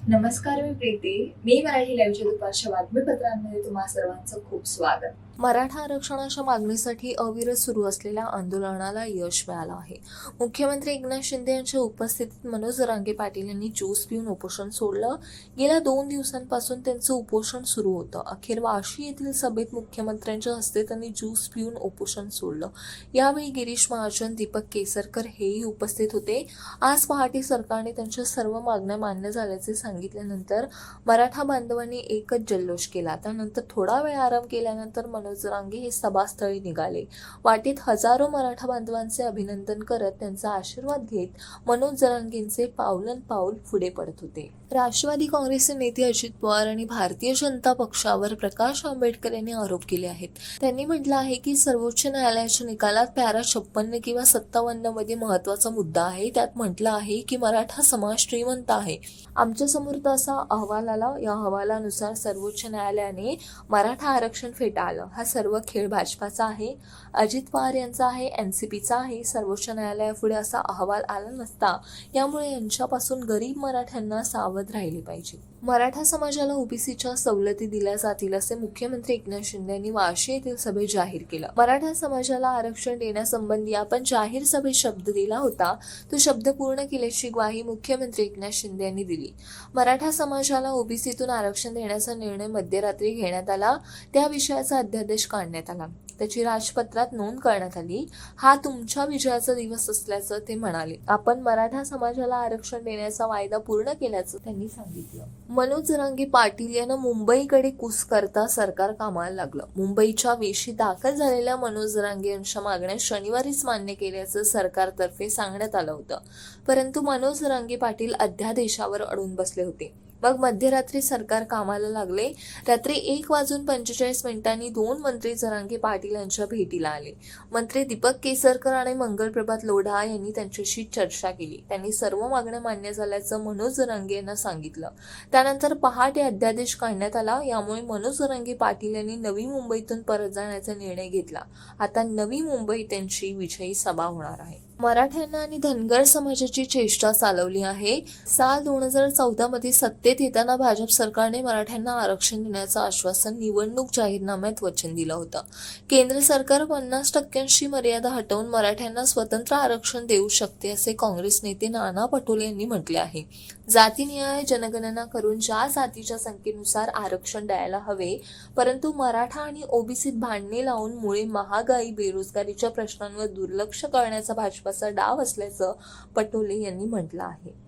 नमस्कार, मी प्रीती. मी मराठी लाईव्हच्या दुपारच्या बातमीपत्रांमध्ये तुम्हा सर्वांचं खूप स्वागत. मराठा आरक्षणाच्या मागणीसाठी अविरत सुरू असलेल्या आंदोलनाला यश मिळालं आहे. मुख्यमंत्री एकनाथ शिंदे यांच्या उपस्थितीत मनोज जरांगे पाटील यांनी ज्यूस पिऊन उपोषण सोडलं. गेल्या 2 दिवसांपासून त्यांचं उपोषण सुरू होतं. अखेर वाशी येथील सभेत मुख्यमंत्र्यांच्या हस्ते त्यांनी ज्यूस पिऊन उपोषण सोडलं. यावेळी गिरीश महाजन, दीपक केसरकर हेही उपस्थित होते. आज पहाटे सरकारने त्यांच्या सर्व मागण्या मान्य झाल्याचे सांगितल्यानंतर मराठा बांधवांनी एकच जल्लोष केला. त्यानंतर थोडा वेळ आराम केल्यानंतर मनोज जरांगे हे सभास्थळी निघाले. वाटेत हजारो मराठा बांधवांचे अभिनंदन करत त्यांचा आशीर्वाद घेत मनोज जरांगेंचे पावलन पाऊल पुढे पडत होते. राष्ट्रवादी काँग्रेसचे नेते अजित पवार आणि भारतीय जनता पक्षावर प्रकाश आंबेडकर यांनी आरोप केले आहेत. त्यांनी म्हटलं आहे की सर्वोच्च न्यायालयाच्या निकालात पॅरा 56 किंवा 57 मध्ये महत्वाचा मुद्दा आहे. त्यात म्हटलं आहे की मराठा समाज श्रीमंत आहे. आमच्या समोर तसा अहवाल आला. या अहवालानुसार सर्वोच्च न्यायालयाने मराठा आरक्षण फेटाळलं. हा सर्व खेळ भाजपाचा आहे, अजित पवार यांचा आहे, एनसीपीचा आहे. सर्वोच्च न्यायालयापुढे असा अहवाल आला नसता. यामुळे यांच्यापासून गरीब मराठ्यांना सावध राहिले पाहिजे. मराठा समाजाला ओबीसीच्या सवलती दिल्या जातील असे मुख्यमंत्री एकनाथ शिंदे यांनी वाशी येथील सभेत जाहीर केलं. मराठा समाजाला आरक्षण देण्यासंबंधी आपण जाहीर सभेत शब्द दिला होता. तो शब्द पूर्ण केल्याची ग्वाही मुख्यमंत्री एकनाथ शिंदे यांनी दिली. मराठा समाजाला ओबीसीतून आरक्षण देण्याचा निर्णय मध्यरात्री घेण्यात आला. त्या विषयाचा अध्यादेश काढण्यात आला. त्याची राजपत्रात नोंद करण्यात आली. हा तुमच्या विजयाचा दिवस असल्याचं ते म्हणाले. आपण मराठा समाजाला आरक्षण देण्याचा वायदा पूर्ण केल्याचं त्यांनी सांगितलं. मनोज जरांगे पाटील यांना मुंबईकडे कूच करता सरकार कामाला लागलं. मुंबईच्या वेशी दाखल झालेल्या मनोज जरांगे यांच्या मागण्या शनिवारीच मान्य केल्याचं सरकारतर्फे सांगण्यात आलं होतं. परंतु मनोज जरांगे पाटील अध्यादेशावर अडून बसले होते. मग मध्यरात्री सरकार कामाला लागले. रात्री 1:45 2 मंत्री जरांगे पाटील यांच्या भेटीला आले. मंत्री दीपक केसरकर आणि मंगलप्रभात लोढा यांनी त्यांच्याशी चर्चा केली. त्यांनी सर्व मागण्या मान्य झाल्याचं मनोज जरांगे यांना सांगितलं. त्यानंतर पहाटे अध्यादेश काढण्यात आला. यामुळे मनोज जरांगे पाटील यांनी नवी मुंबईतून परत जाण्याचा निर्णय घेतला. आता नवी मुंबईत त्यांची विजयी सभा होणार आहे. मराठ्यांना आणि धनगर समाजाची चेष्टा चालवली आहे. साल 2014 मध्ये सत्तेत येताना भाजप सरकारने मराठ्यांना आरक्षण देण्याचं आश्वासन निवडणूक जाहीरनाम्यात वचन दिलं होतं. केंद्र सरकार 50% मर्यादा हटवून मराठ्यांना स्वतंत्र आरक्षण देऊ शकते असे काँग्रेस नेते नाना पटोले यांनी म्हटले आहे. जातीनिहाय जनगणना करून ज्या जातीच्या संख्येनुसार आरक्षण द्यायला हवे, परंतु मराठा आणि ओबीसीत भांडणे लावून मुळे महागाई, बेरोजगारीच्या प्रश्नांवर दुर्लक्ष करण्याचा भाजपाचा डाव असल्याचं पटोले यांनी म्हटलं आहे.